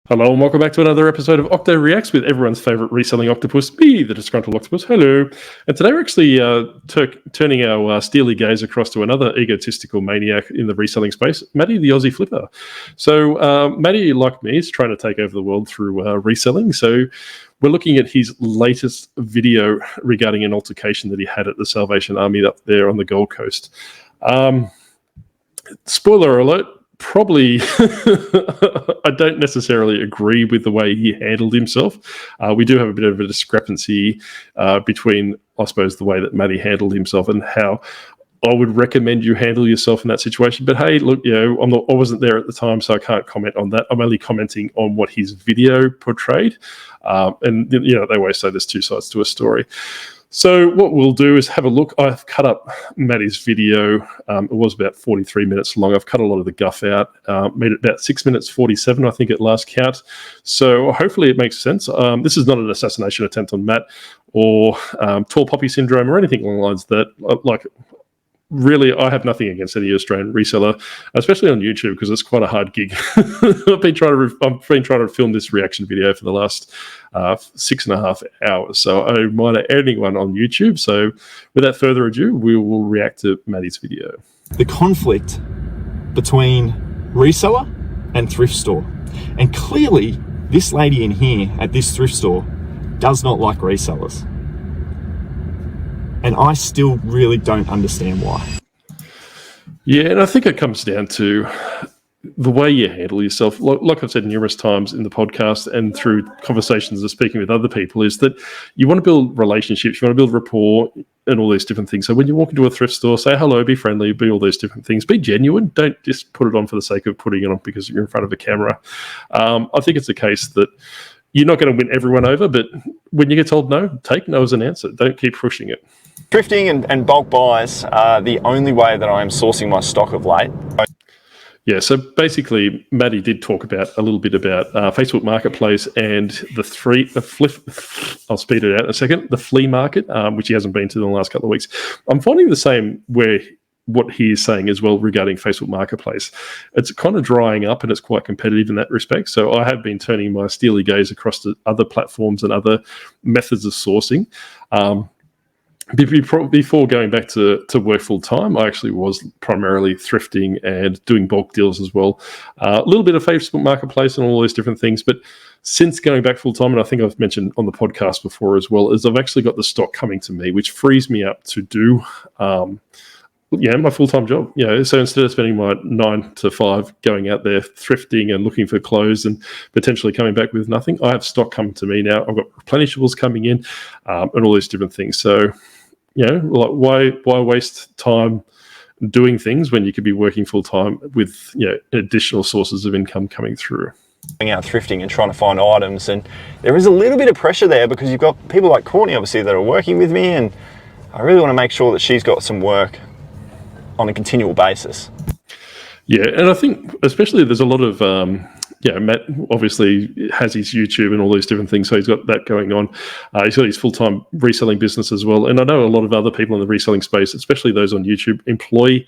Hello and welcome back to another episode of Octo Reacts with everyone's favourite reselling octopus, me, the disgruntled octopus. Hello. And today we're actually turning our steely gaze across to another egotistical maniac in the reselling space, Matty the Aussie Flipper. So Matty, like me, is trying to take over the world through reselling. So we're looking at his latest video regarding an altercation that he had at the Salvation Army up there on the Gold Coast. Spoiler alert. Probably, I don't necessarily agree with the way he handled himself. We do have a bit of a discrepancy between, I suppose, the way that Matty handled himself and how I would recommend you handle yourself in that situation. But hey, look, I wasn't there at the time, so I can't comment on that. I'm only commenting on what his video portrayed. And they always say there's two sides to a story. So what we'll do is have a look. I've cut up Matty's video. It was about 43 minutes long. I've cut a lot of the guff out, made it about 6 minutes 47, I think, at last count. So hopefully it makes sense. This is not an assassination attempt on Matt or tall poppy syndrome or anything along the lines that, really, I have nothing against any Australian reseller, especially on YouTube, because it's quite a hard gig. I've been trying to film this reaction video for the last 6.5 hours, so I don't mind anyone on YouTube. So without further ado, we will react to Matty's video. The conflict between reseller and thrift store. And clearly, this lady in here at this thrift store does not like resellers. And I still really don't understand why. Yeah, and I think it comes down to the way you handle yourself. Like I've said numerous times in the podcast and through conversations and speaking with other people, is that you want to build relationships, you want to build rapport and all these different things. So when you walk into a thrift store, say hello, be friendly, be all these different things. Be genuine. Don't just put it on for the sake of putting it on because you're in front of a camera. I think it's a case that you're not going to win everyone over, but when you get told no, take no as an answer. Don't keep pushing it. Thrifting and bulk buys are the only way that I am sourcing my stock of late. Yeah, so basically, Matty did talk a little bit about Facebook Marketplace and I'll speed it out in a second, the flea market, which he hasn't been to in the last couple of weeks. I'm finding the same what he is saying as well regarding Facebook Marketplace. It's kind of drying up and it's quite competitive in that respect. So I have been turning my steely gaze across to other platforms and other methods of sourcing. Before going back to work full time, I actually was primarily thrifting and doing bulk deals as well. A little bit of Facebook Marketplace and all these different things. But since going back full time, and I think I've mentioned on the podcast before as well, is I've actually got the stock coming to me, which frees me up to do my full-time job. So instead of spending my 9 to 5 going out there thrifting and looking for clothes and potentially coming back with nothing, I have stock coming to me now. I've got replenishables coming in and all these different things. So, why waste time doing things when you could be working full-time with additional sources of income coming through? Going out thrifting and trying to find items, and there is a little bit of pressure there because you've got people like Courtney, obviously, that are working with me, and I really want to make sure that she's got some work on a continual basis. Yeah, and I think especially there's a lot of Matt obviously has his YouTube and all these different things, so he's got that going on. He's got his full-time reselling business as well, and I know a lot of other people in the reselling space, especially those on YouTube, employ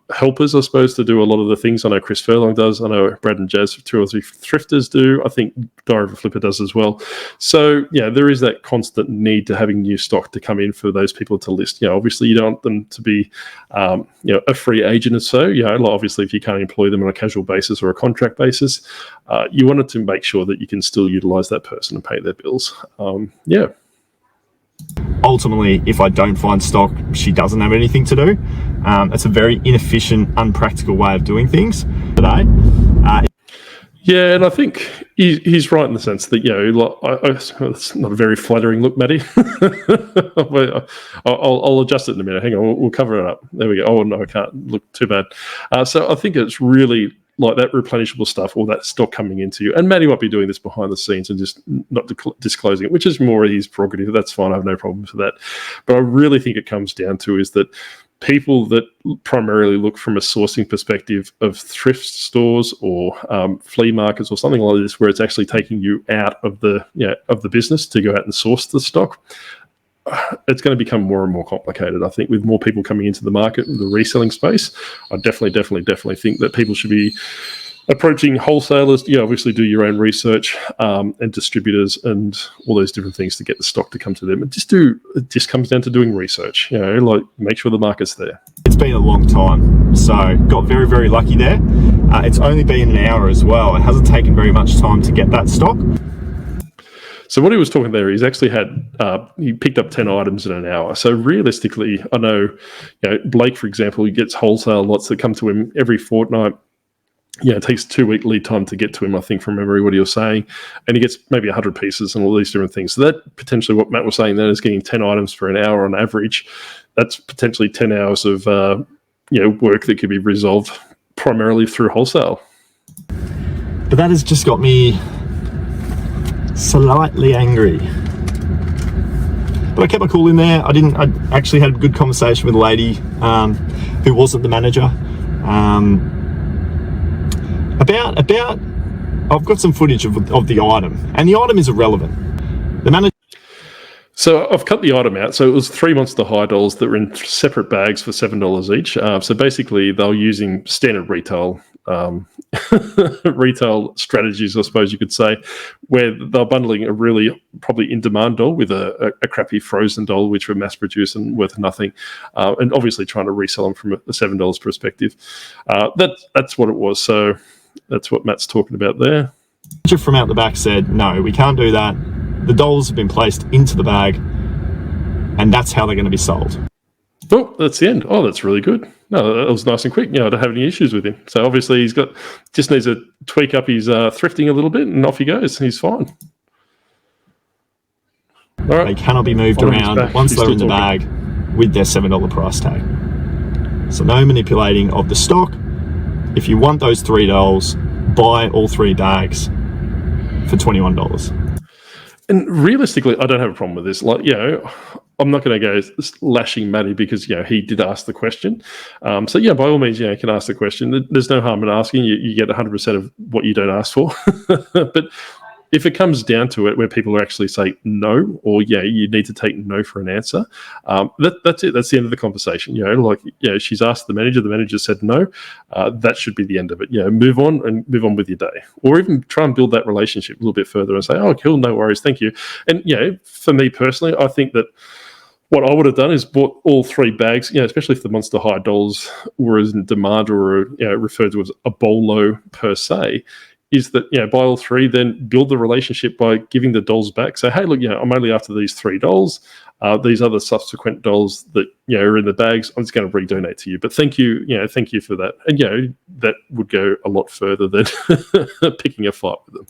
helpers, I suppose, to do a lot of the things. I know Chris Furlong does. I know Brad and Jazz, 2 or 3 thrifters do. I think Diary of a Flipper does as well. So, there is that constant need to having new stock to come in for those people to list. Obviously, you don't want them to be, a free agent or so. Obviously, if you can't employ them on a casual basis or a contract basis, you wanted to make sure that you can still utilize that person and pay their bills. Ultimately, if I don't find stock, she doesn't have anything to do. It's a very inefficient, unpractical way of doing things today. Yeah, and I think he's right in the sense that, it's not a very flattering look, Matty. I'll adjust it in a minute. Hang on, we'll cover it up. There we go. Oh, no, I can't look too bad. So I think it's really like that replenishable stuff or that stock coming into you. And Matty might be doing this behind the scenes and just not disclosing it, which is more his prerogative. That's fine. I have no problem with that. But I really think it comes down to is that people that primarily look from a sourcing perspective of thrift stores or flea markets or something like this, where it's actually taking you out of the business to go out and source the stock, it's going to become more and more complicated. I think with more people coming into the market, the reselling space, I definitely think that people should be Approaching wholesalers, you obviously do your own research, and distributors and all those different things to get the stock to come to them. It just comes down to doing research, like make sure the market's there. It's been a long time, so got very, very lucky there. It's only been an hour as well. It hasn't taken very much time to get that stock. So what he was talking there, he's actually he picked up 10 items in an hour. So realistically, I know, Blake, for example, he gets wholesale lots that come to him every fortnight. It takes 2-week lead time to get to him, I think, from memory, what he was saying. And he gets maybe 100 pieces and all these different things. So that potentially what Matt was saying then is getting 10 items for an hour on average. That's potentially 10 hours of work that could be resolved primarily through wholesale. But that has just got me slightly angry. But I kept my cool in there. I actually had a good conversation with a lady who wasn't the manager. About I've got some footage of the item, and the item is irrelevant. The manager. So I've cut the item out. So it was 3 Monster High dolls that were in separate bags for $7 each. So basically, they're using standard retail strategies, I suppose you could say, where they're bundling a really probably in-demand doll with a crappy frozen doll, which were mass-produced and worth nothing, and obviously trying to resell them from a $7 perspective. That's what it was. So that's what Matt's talking about there. From out the back said, no, we can't do that. The dolls have been placed into the bag, and that's how they're going to be sold. Oh, that's the end. Oh, that's really good. No, that was nice and quick. I don't have any issues with him. So obviously just needs to tweak up his thrifting a little bit, and off he goes. He's fine. All right. They cannot be moved around once they're in the bag with their $7 price tag. So no manipulating of the stock. If you want those 3 dolls, buy all 3 bags for $21. And realistically, I don't have a problem with this. I'm not going to go lashing Matty because, he did ask the question. So, by all means, you can ask the question. There's no harm in asking. You get 100% of what you don't ask for. But if it comes down to it where people are actually say no, or, you need to take no for an answer, that's it. That's the end of the conversation. She's asked the manager said no. That should be the end of it. Move on with your day. Or even try and build that relationship a little bit further and say, oh, cool, no worries, thank you. And, for me personally, I think that what I would have done is bought all 3 bags, especially if the Monster High dolls were in demand or referred to as a bolo per se, is that, buy all 3, then build the relationship by giving the dolls back. So, hey, look, I'm only after these 3 dolls. These other subsequent dolls that, are in the bags, I'm just going to redonate to you. But thank you for that. And, that would go a lot further than picking a fight with them.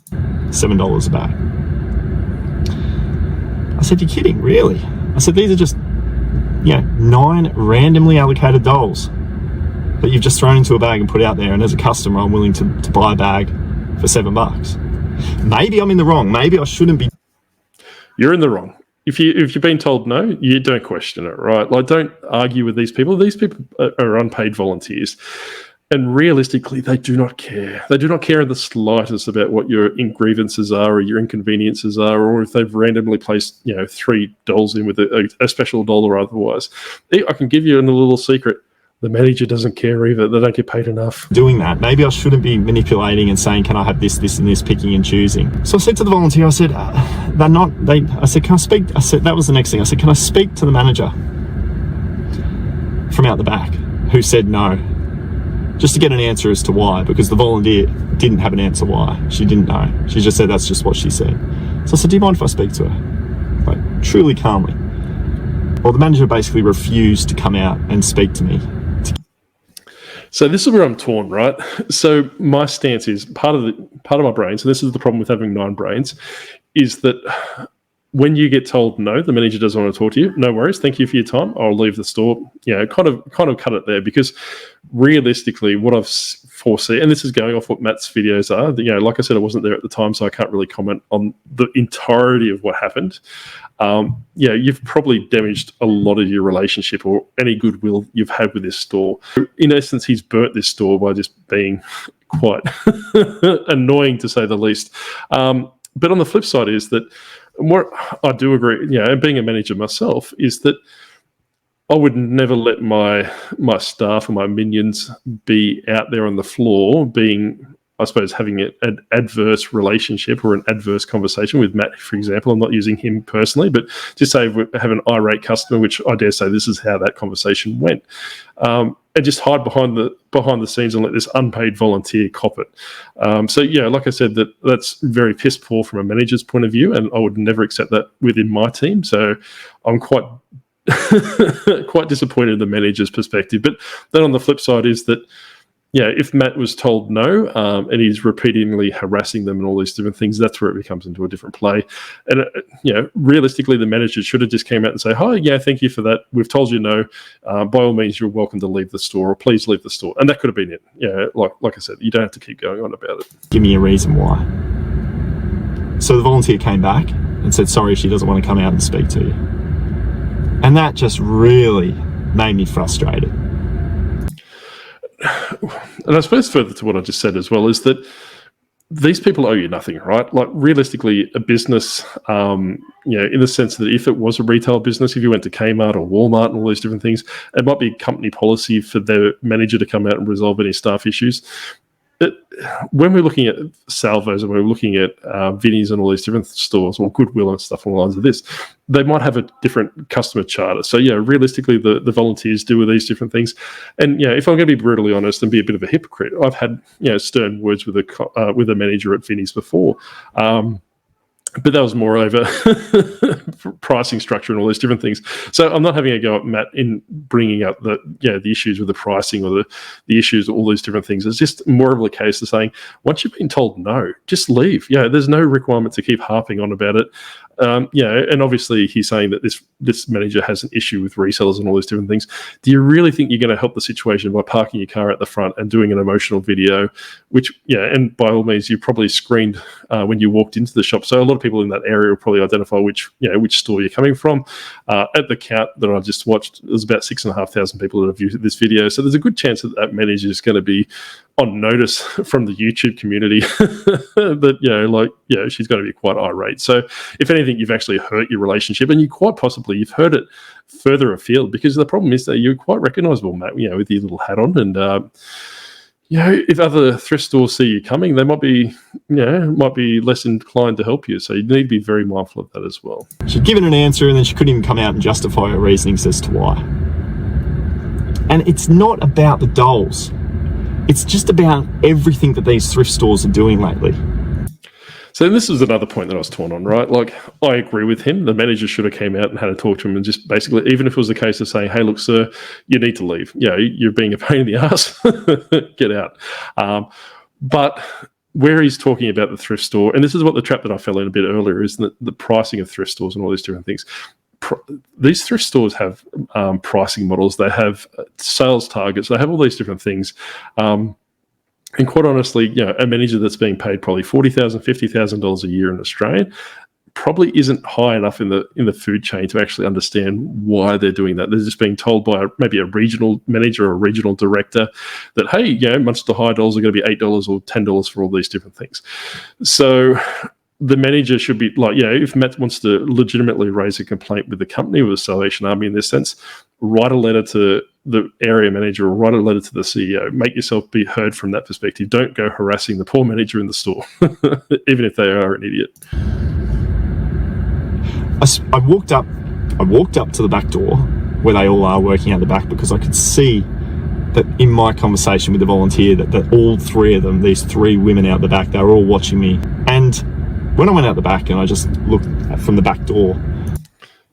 $7 a bag. I said, you're kidding, really? I said, these are just, 9 randomly allocated dolls that you've just thrown into a bag and put out there. And as a customer, I'm willing to buy a bag for $7. Maybe I'm in the wrong. Maybe I shouldn't be. You're in the wrong. If you've been told no, you don't question it, right? Don't argue with these people. These people are unpaid volunteers. And realistically, they do not care. They do not care in the slightest about what your grievances are or your inconveniences are, or if they've randomly placed, 3 dolls in with a special doll or otherwise. I can give you a little secret. The manager doesn't care either. They don't get paid enough. Doing that, maybe I shouldn't be manipulating and saying, can I have this, and this, picking and choosing. So I said to the volunteer, I said, I said, can I speak? I said, that was the next thing. I said, can I speak to the manager from out the back, who said no, just to get an answer as to why, because the volunteer didn't have an answer why. She didn't know. She just said, that's just what she said. So I said, do you mind if I speak to her? Truly calmly. Well, the manager basically refused to come out and speak to me. So this is where I'm torn, right? So my stance is part of my brain. So this is the problem with having 9 brains, is that when you get told no, the manager doesn't want to talk to you. No worries, thank you for your time. I'll leave the store. Kind of cut it there, because realistically, what I've foreseen, and this is going off what Matt's videos are. Like I said, I wasn't there at the time, so I can't really comment on the entirety of what happened. You've probably damaged a lot of your relationship or any goodwill you've had with this store. In essence, he's burnt this store by just being quite annoying, to say the least. But on the flip side is that, what I do agree, and being a manager myself, is that I would never let my staff or my minions be out there on the floor being I suppose, having an adverse relationship or an adverse conversation with Matt, for example. I'm not using him personally, but just say we have an irate customer, which I dare say this is how that conversation went. And just hide behind the scenes and let this unpaid volunteer cop it. So yeah, like I said, that's very piss poor from a manager's point of view, and I would never accept that within my team. So I'm quite quite disappointed in the manager's perspective. But then on the flip side is that, yeah, if Matt was told no, and he's repeatedly harassing them and all these different things, that's where it becomes into a different play. And, realistically, the manager should have just came out and say, hi, yeah, thank you for that. We've told you no. By all means, you're welcome to leave the store, or please leave the store. And that could have been it. Yeah, like I said, you don't have to keep going on about it. Give me a reason why. So the volunteer came back and said, sorry, she doesn't want to come out and speak to you. And that just really made me frustrated. And I suppose further to what I just said as well is that these people owe you nothing, right? Like realistically, a business, in the sense that if it was a retail business, if you went to Kmart or Walmart and all these different things, it might be company policy for their manager to come out and resolve any staff issues. When we're looking at Salvos and we're looking at Vinnie's and all these different stores, or Goodwill and stuff along the lines of this, they might have a different customer charter. So, yeah, realistically, the volunteers do with these different things. And, if I'm going to be brutally honest and be a bit of a hypocrite, I've had, stern words with a manager at Vinnie's before. But that was more over pricing structure and all these different things. So I'm not having a go at Matt in bringing up the issues with the pricing or the issues, all these different things. It's just more of a case of saying, once you've been told no, just leave. There's no requirement to keep harping on about it. And obviously he's saying that this manager has an issue with resellers and all these different things. Do you really think you're going to help the situation by parking your car at the front and doing an emotional video, which, and by all means, you probably screened when you walked into the shop. So a lot of people in that area will probably identify which store you're coming from. At the count that I just watched, there's about 6,500 people that have viewed this video. So there's a good chance that manager is going to be on notice from the YouTube community that, she's going to be quite irate. So if anything, you've actually hurt your relationship, and you've heard it further afield, because the problem is that you're quite recognizable, Matt, with your little hat on. And, if other thrift stores see you coming, they might be less inclined to help you. So you need to be very mindful of that as well. She'd given an answer and then she couldn't even come out and justify her reasonings as to why. And it's not about the dolls. It's just about everything that these thrift stores are doing lately. So this was another point that I was torn on, right? Like, I agree with him. The manager should have came out and had a talk to him and just basically, even if it was a case of saying, hey, look, sir, you need to leave. You're being a pain in the ass. Get out. But where he's talking about the thrift store, and this is what the trap that I fell in a bit earlier, is that the pricing of thrift stores and all these different things. These thrift stores have pricing models. They have sales targets. They have all these different things. And quite honestly, a manager that's being paid probably $40,000, $50,000 a year in Australia probably isn't high enough in the food chain to actually understand why they're doing that. They're just being told by maybe a regional manager or a regional director that, hey, much the high dollars are going to be $8 or $10 for all these different things. So the manager should be like, if Matt wants to legitimately raise a complaint with the company, with the Salvation Army in this sense, write a letter to the area manager or write a letter to the CEO. Make yourself be heard from that perspective. Don't go harassing the poor manager in the store, even if they are an idiot. I walked up to the back door where they all are working out the back, because I could see that in my conversation with the volunteer that all three of them, these three women out the back, they were all watching me. And when I went out the back and I just looked from the back door.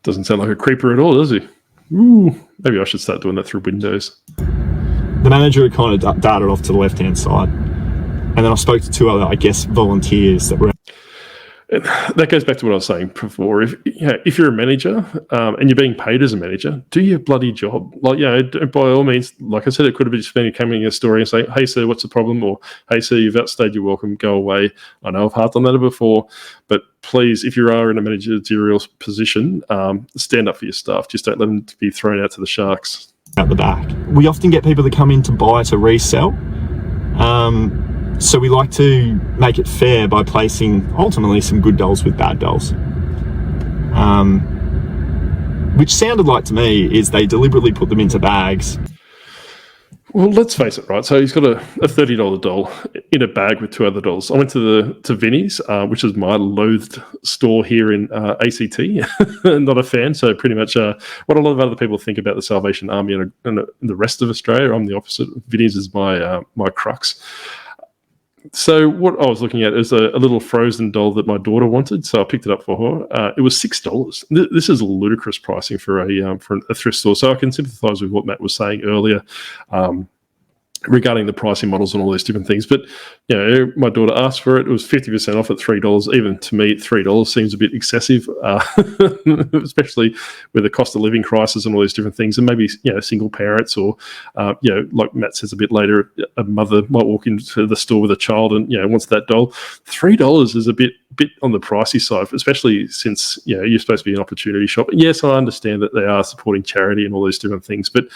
Doesn't sound like a creeper at all, does he? Ooh, maybe I should start doing that through Windows. The manager had kind of darted off to the left-hand side. And then I spoke to two other, volunteers that were... That goes back to what I was saying before. If you're a manager and you're being paid as a manager, do your bloody job. Like, by all means, like I said, it could have just been coming a story and saying, hey, sir, what's the problem? Or, hey, sir, you've outstayed your welcome, go away. I know I've harped on that before, but please, if you are in a managerial position, stand up for your staff. Just don't let them be thrown out to the sharks. Out the back. We often get people that come in to buy to resell. So we like to make it fair by placing ultimately some good dolls with bad dolls. Which sounded like to me is they deliberately put them into bags. Well, let's face it, right? So he's got a $30 doll in a bag with two other dolls. I went to Vinnie's, which is my loathed store here in ACT. Not a fan. So pretty much what a lot of other people think about the Salvation Army and the rest of Australia, I'm the opposite. Vinnie's is my crux. So what I was looking at is a little Frozen doll that my daughter wanted, so I picked it up for her. It was $6. This is ludicrous pricing for a thrift store. So I can sympathise with what Matt was saying earlier regarding the pricing models and all those different things. But my daughter asked for it. It was 50% off at $3. Even to me, $3 seems a bit excessive, especially with the cost of living crisis and all these different things. And maybe single parents or like Matt says a bit later, a mother might walk into the store with a child and wants that doll. $3 is a bit on the pricey side, especially since you're supposed to be an opportunity shop. And yes, I understand that they are supporting charity and all those different things, but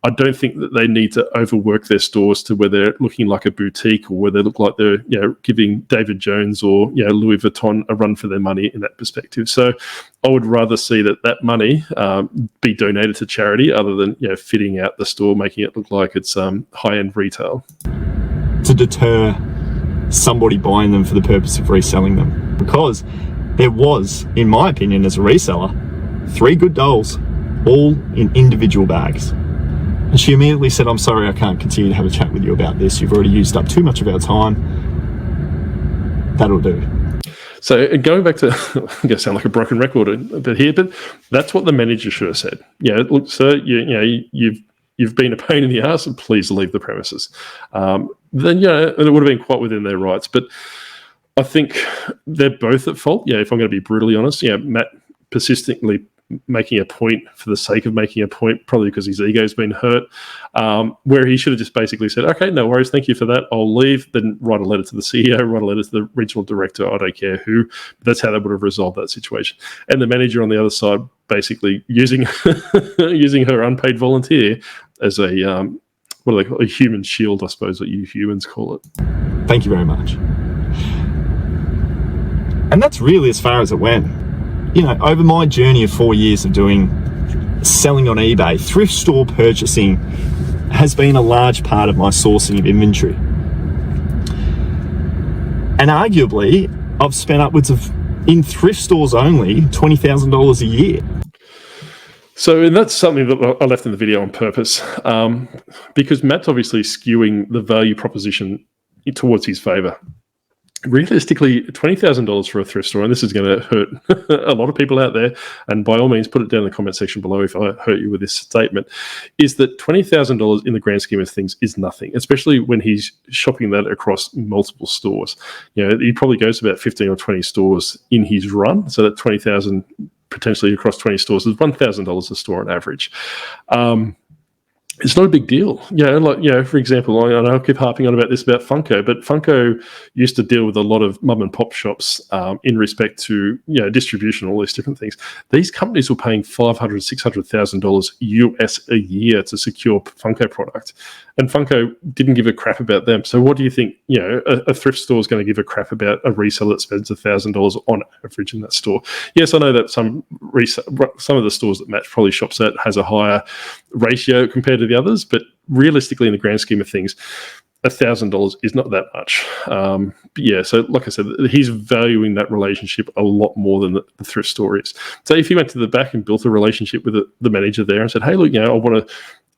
I don't think that they need to overwork their stores to where they're looking like a boutique or where they look like they're giving David Jones or Louis Vuitton a run for their money in that perspective. So I would rather see that money be donated to charity other than fitting out the store, making it look like it's high-end retail. To deter somebody buying them for the purpose of reselling them. Because there was, in my opinion as a reseller, 3 good dolls, all in individual bags. And she immediately said, I'm sorry, I can't continue to have a chat with you about this. You've already used up too much of our time. That'll do. So going back to, I'm going to sound like a broken record a bit here, but that's what the manager should have said. Look, sir, you've been a pain in the ass, and please leave the premises. Then, and it would have been quite within their rights. But I think they're both at fault. If I'm going to be brutally honest, Matt persistently making a point for the sake of making a point, probably because his ego's been hurt, where he should have just basically said, okay, no worries, thank you for that, I'll leave, then write a letter to the CEO, write a letter to the regional director, I don't care who. But that's how they would have resolved that situation. And the manager on the other side basically using her unpaid volunteer as a what do they call it? A human shield, I suppose, what you humans call it. Thank you very much. And that's really as far as it went. Over my journey of 4 years of doing selling on eBay, thrift store purchasing has been a large part of my sourcing of inventory. And arguably, I've spent upwards of, in thrift stores only, $20,000 a year. So, and that's something that I left in the video on purpose, because Matt's obviously skewing the value proposition towards his favour. Realistically, $20,000 for a thrift store, and this is going to hurt a lot of people out there, and by all means, put it down in the comment section below if I hurt you with this statement, is that $20,000 in the grand scheme of things is nothing, especially when he's shopping that across multiple stores. He probably goes to about 15 or 20 stores in his run, so that $20,000 potentially across 20 stores is $1,000 a store on average. It's not a big deal. For example, I know I keep harping on about this about Funko, but Funko used to deal with a lot of mum and pop shops in respect to distribution, all these different things. These companies were paying $500,000, $600,000 US a year to secure Funko product, and Funko didn't give a crap about them. So what do you think? A thrift store is going to give a crap about a reseller that spends $1,000 on average in that store? Yes, I know that some of the stores that Matt probably shops at has a higher ratio compared to the others, but realistically, in the grand scheme of things, $1,000 is not that much. So like I said, he's valuing that relationship a lot more than the thrift store is. So if he went to the back and built a relationship with the manager there and said, hey, look, I want to,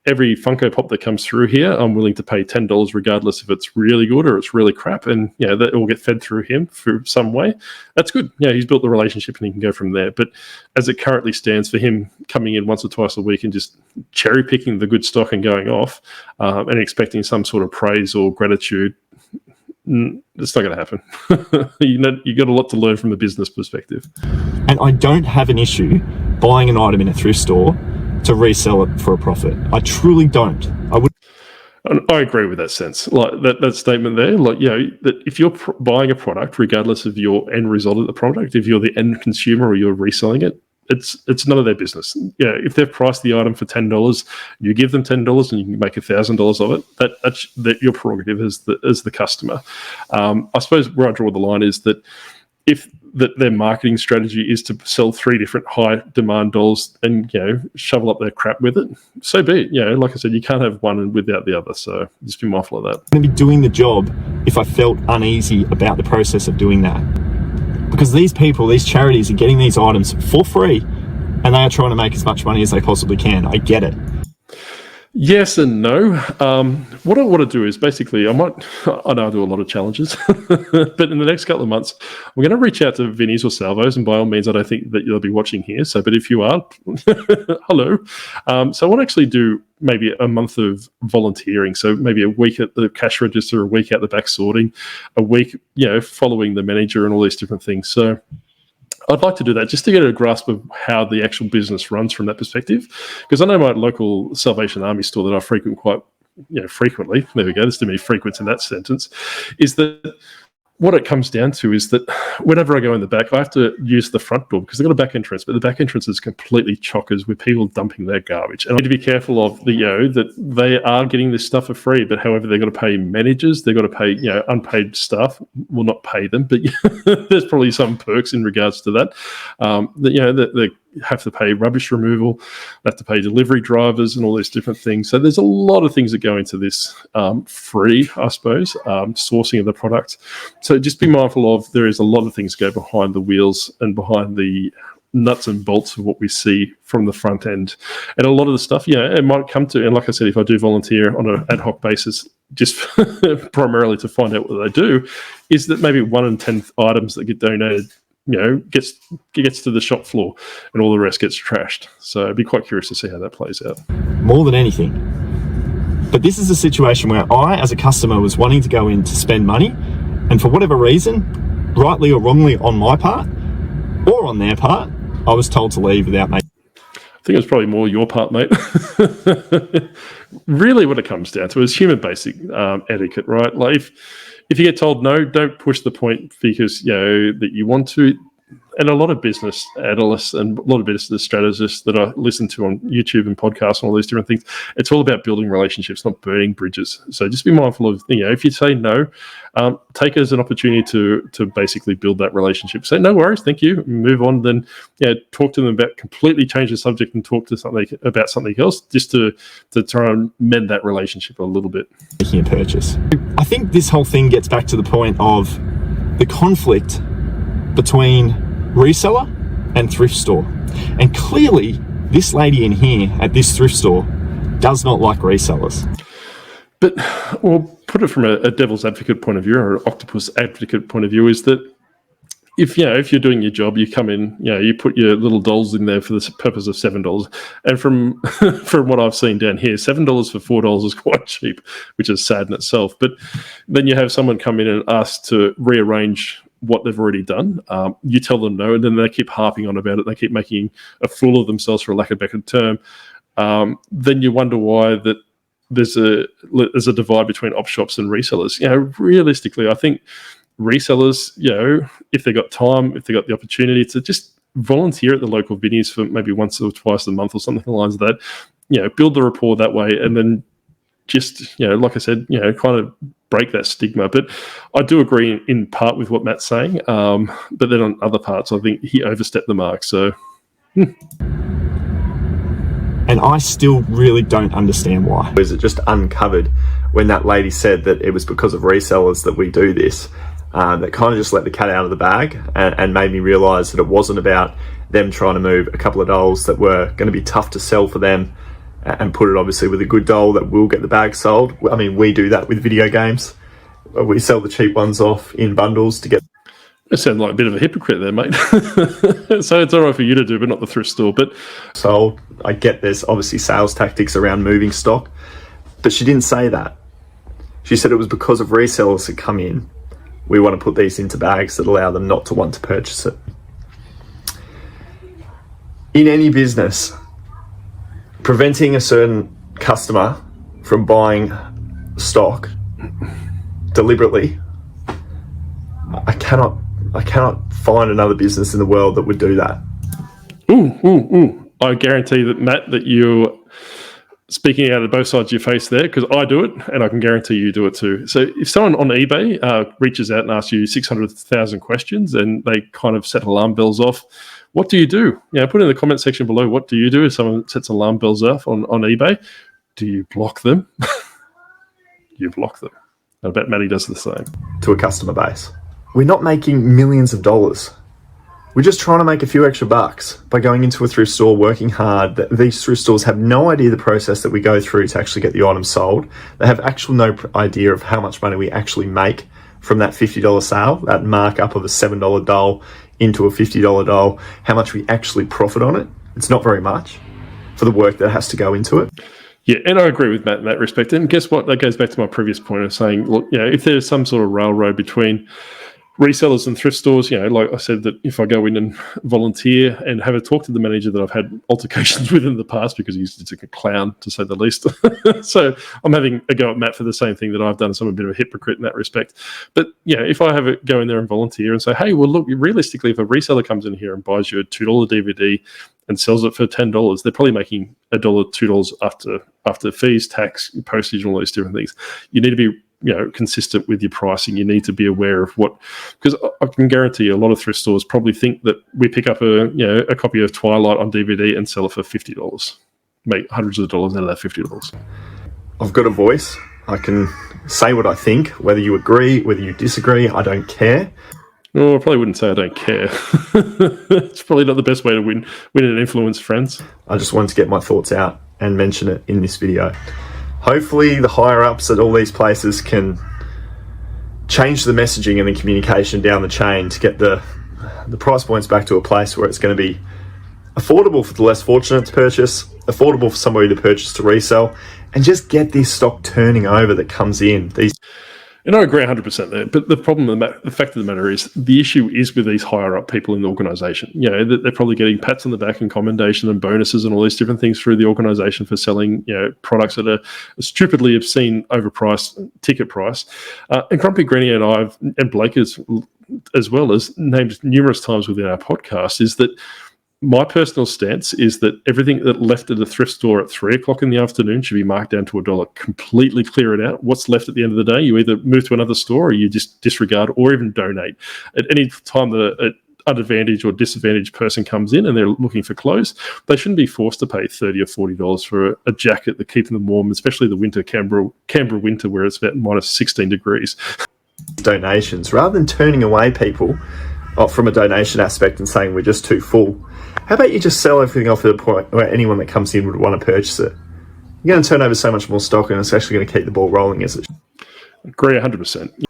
every Funko Pop that comes through here, I'm willing to pay $10 regardless if it's really good or it's really crap, and that will get fed through him through some way. That's good. He's built the relationship and he can go from there. But as it currently stands, for him coming in once or twice a week and just cherry picking the good stock and going off and expecting some sort of praise or gratitude, it's not going to happen. You got a lot to learn from a business perspective. And I don't have an issue buying an item in a thrift store to resell it for a profit. I truly don't. I agree with that sense. Like that statement there, that if you're buying a product, regardless of your end result of the product, if you're the end consumer or you're reselling it, it's none of their business. If they've priced the item for $10, you give them $10 and you can make $1,000 of it. That's your prerogative as the customer. I suppose where I draw the line is that if their marketing strategy is to sell 3 different high demand dolls and, shovel up their crap with it, so be it. Like I said, you can't have one without the other. So just be mindful of that. I'm going to be doing the job if I felt uneasy about the process of doing that. Because these people, these charities are getting these items for free and they are trying to make as much money as they possibly can. I get it. Yes and no. What I want to do is basically, I know I do a lot of challenges, but in the next couple of months, we're going to reach out to Vinnies or Salvos, and by all means, I don't think that you'll be watching here. So, but if you are, hello. So I want to actually do maybe a month of volunteering. So maybe a week at the cash register, a week out the back sorting, a week, following the manager and all these different things. So I'd like to do that just to get a grasp of how the actual business runs from that perspective. Because I know my local Salvation Army store that I frequent quite frequently, there we go, there's too many frequents in that sentence, is that what it comes down to is that whenever I go in the back, I have to use the front door because they've got a back entrance, but the back entrance is completely chockers with people dumping their garbage. And I need to be careful of that they are getting this stuff for free, but however, they've got to pay managers, they've got to pay, unpaid staff, will not pay them, but there's probably some perks in regards to that. They have to pay rubbish removal, they have to pay delivery drivers and all these different things. So there's a lot of things that go into this free, I suppose, sourcing of the product. So just be mindful of, there is a lot of things go behind the wheels and behind the nuts and bolts of what we see from the front end. And a lot of the stuff, it might come to, and like I said, if I do volunteer on an ad hoc basis, just primarily to find out what they do, is that maybe 1 in 10 items that get donated gets to the shop floor and all the rest gets trashed. So I'd be quite curious to see how that plays out. More than anything. But this is a situation where I, as a customer, was wanting to go in to spend money, and for whatever reason, rightly or wrongly on my part, or on their part, I was told to leave without making... I think it's probably more your part, mate. Really what it comes down to is human basic etiquette, right? Like if you get told no, don't push the point because that you want to. And a lot of business analysts and a lot of business strategists that I listen to on YouTube and podcasts and all these different things, it's all about building relationships, not burning bridges. So just be mindful of, if you say no, take it as an opportunity to basically build that relationship. Say, no worries, thank you, move on. Then talk to them about, completely change the subject and talk to something about something else, just to try and mend that relationship a little bit. Making a purchase. I think this whole thing gets back to the point of the conflict between reseller and thrift store. And clearly, this lady in here at this thrift store does not like resellers. But we'll put it from a devil's advocate point of view, or an octopus advocate point of view, is that if you're doing your job, you come in, you put your little dolls in there for the purpose of $7. And from what I've seen down here, $7 for $4 is quite cheap, which is sad in itself. But then you have someone come in and ask to rearrange what they've already done. You tell them no, and then they keep harping on about it. They keep making a fool of themselves, for a lack of a better term. Then you wonder why that there's a divide between op shops and resellers. Realistically, I think resellers, if they got time, if they got the opportunity to just volunteer at the local Vinnies for maybe once or twice a month or something along that, build the rapport that way, and then just, like I said, kind of break that stigma. But I do agree in part with what Matt's saying. But then on other parts, I think he overstepped the mark. So, And I still really don't understand why. Was it just uncovered when that lady said that it was because of resellers that we do this? That kind of just let the cat out of the bag and made me realise that it wasn't about them trying to move a couple of dolls that were going to be tough to sell for them and put it obviously with a good doll that will get the bag sold. I mean, we do that with video games. We sell the cheap ones off in bundles to get... I sound like a bit of a hypocrite there, mate. So it's all right for you to do, but not the thrift store. But sold. I get there's obviously sales tactics around moving stock, but she didn't say that. She said it was because of resellers that come in. We want to put these into bags that allow them not to want to purchase it. In any business, preventing a certain customer from buying stock deliberately, I cannot find another business in the world that would do that. I guarantee that, Matt, that you speaking out of both sides of your face there, because I do it, and I can guarantee you do it too. So if someone on eBay reaches out and asks you 600,000 questions, and they kind of set alarm bells off, what do you do? Put in the comment section below, what do you do if someone sets alarm bells off on eBay? Do you block them? You block them. I bet Maddie does the same. To a customer base. We're not making millions of dollars. We're just trying to make a few extra bucks by going into a thrift store, working hard. These thrift stores have no idea the process that we go through to actually get the item sold. They have actually no idea of how much money we actually make from that $50 sale, that markup of a $7 doll into a $50 doll, how much we actually profit on it. It's not very much for the work that has to go into it. Yeah, and I agree with Matt in that respect. And guess what? That goes back to my previous point of saying, look, if there's some sort of railroad between resellers and thrift stores, like I said, that if I go in and volunteer and have a talk to the manager that I've had altercations with in the past, because he's just a clown, to say the least. So I'm having a go at Matt for the same thing that I've done, so I'm a bit of a hypocrite in that respect. But if I have it go in there and volunteer and say, hey, well, look, realistically, if a reseller comes in here and buys you a $2 DVD and sells it for $10, they're probably making $1, $2 after fees, tax, postage, and all those different things. You need to be consistent with your pricing. You need to be aware of what, because I can guarantee you a lot of thrift stores probably think that we pick up a copy of Twilight on DVD and sell it for $50, make hundreds of dollars out of that $50. I've got a voice. I can say what I think, whether you agree, whether you disagree, I don't care. No, I probably wouldn't say I don't care. It's probably not the best way to win and influence friends. I just wanted to get my thoughts out and mention it in this video. Hopefully the higher-ups at all these places can change the messaging and the communication down the chain to get the price points back to a place where it's going to be affordable for the less fortunate to purchase, affordable for somebody to purchase to resell, and just get this stock turning over that comes in. And I agree 100% there. But the problem, the fact of the matter is, the issue is with these higher up people in the organisation. They're probably getting pats on the back and commendation and bonuses and all these different things through the organisation for selling, products that are stupidly obscene, overpriced ticket price. And Grumpy Granny and I, and Blake as well as named numerous times within our podcast, is that my personal stance is that everything that left at a thrift store at 3:00 in the afternoon should be marked down to $1. Completely clear it out. What's left at the end of the day, you either move to another store or you just disregard or even donate. At any time that an unadvantaged or disadvantaged person comes in and they're looking for clothes, they shouldn't be forced to pay $30 or $40 for a jacket that keeps them warm, especially the winter, Canberra winter, where it's about minus 16 degrees. Donations, rather than turning away people from a donation aspect and saying we're just too full, how about you just sell everything off to the point where anyone that comes in would want to purchase it? You're going to turn over so much more stock, and it's actually going to keep the ball rolling, is it? Agree 100%.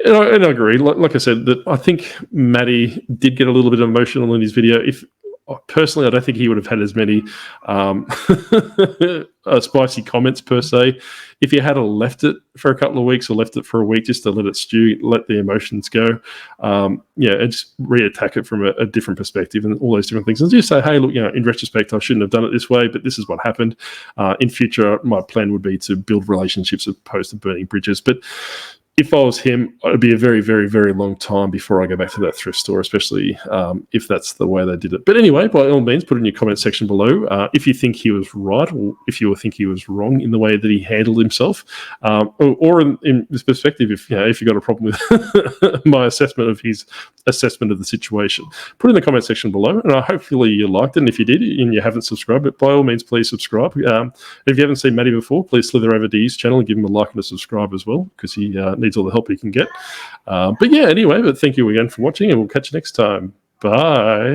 And I agree. Like I said, that I think Matty did get a little bit emotional in his video. Personally, I don't think he would have had as many spicy comments per se if he had left it for a couple of weeks or left it for a week just to let it stew, let the emotions go, and just re-attack it from a different perspective and all those different things. And just say, hey, look, in retrospect, I shouldn't have done it this way, but this is what happened. In future, my plan would be to build relationships as opposed to burning bridges. But if I was him, it would be a very, very, very long time before I go back to that thrift store, especially if that's the way they did it. But anyway, by all means, put it in your comment section below if you think he was right or if you think he was wrong in the way that he handled himself, or in this perspective, if you got a problem with my assessment of his assessment of the situation. Put it in the comment section below, and hopefully you liked it. And if you did and you haven't subscribed, but by all means, please subscribe. If you haven't seen Matty before, please slither over to his channel and give him a like and a subscribe as well, because he needs all the help he can get. But thank you again for watching, and we'll catch you next time. Bye.